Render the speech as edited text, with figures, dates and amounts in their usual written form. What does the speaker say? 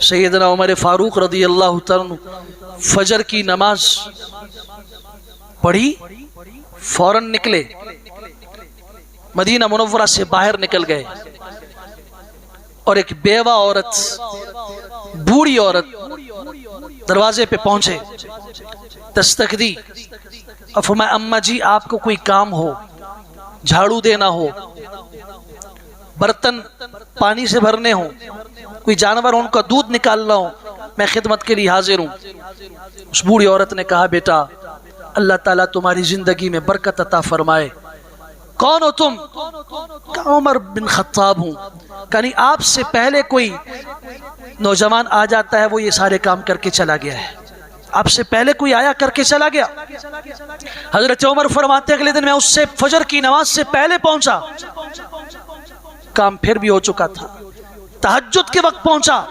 سیدنا عمر فاروق رضی اللہ تعالیٰ فجر کی نماز پڑھی، فوراً نکلے، مدینہ منورہ سے باہر نکل گئے، اور ایک بیوہ عورت، بوڑھی عورت دروازے پہ پہنچے، دستک دی اور فرمایا اماں جی آپ کو کوئی کام ہو، جھاڑو دینا ہو، برتن پانی سے بھرنے ہوں، کوئی جانور ان کا دودھ نکالنا ہو، میں خدمت کے لیے حاضر ہوں۔ اس بوڑھی عورت نے کہا بیٹا اللہ تعالیٰ تمہاری زندگی میں برکت عطا فرمائے، کون ہو تم؟ کہا عمر بن خطاب ہوں۔ کہا نہیں آپ سے پہلے کوئی نوجوان آ جاتا ہے وہ یہ سارے کام کر کے چلا گیا ہے، آپ سے پہلے کوئی آیا کر کے چلا گیا۔ حضرت عمر فرماتے اگلے دن میں اس سے فجر کی نماز سے پہلے پہنچا، کام پھر بھی ہو چکا تھا، تہجد کے وقت پہنچا،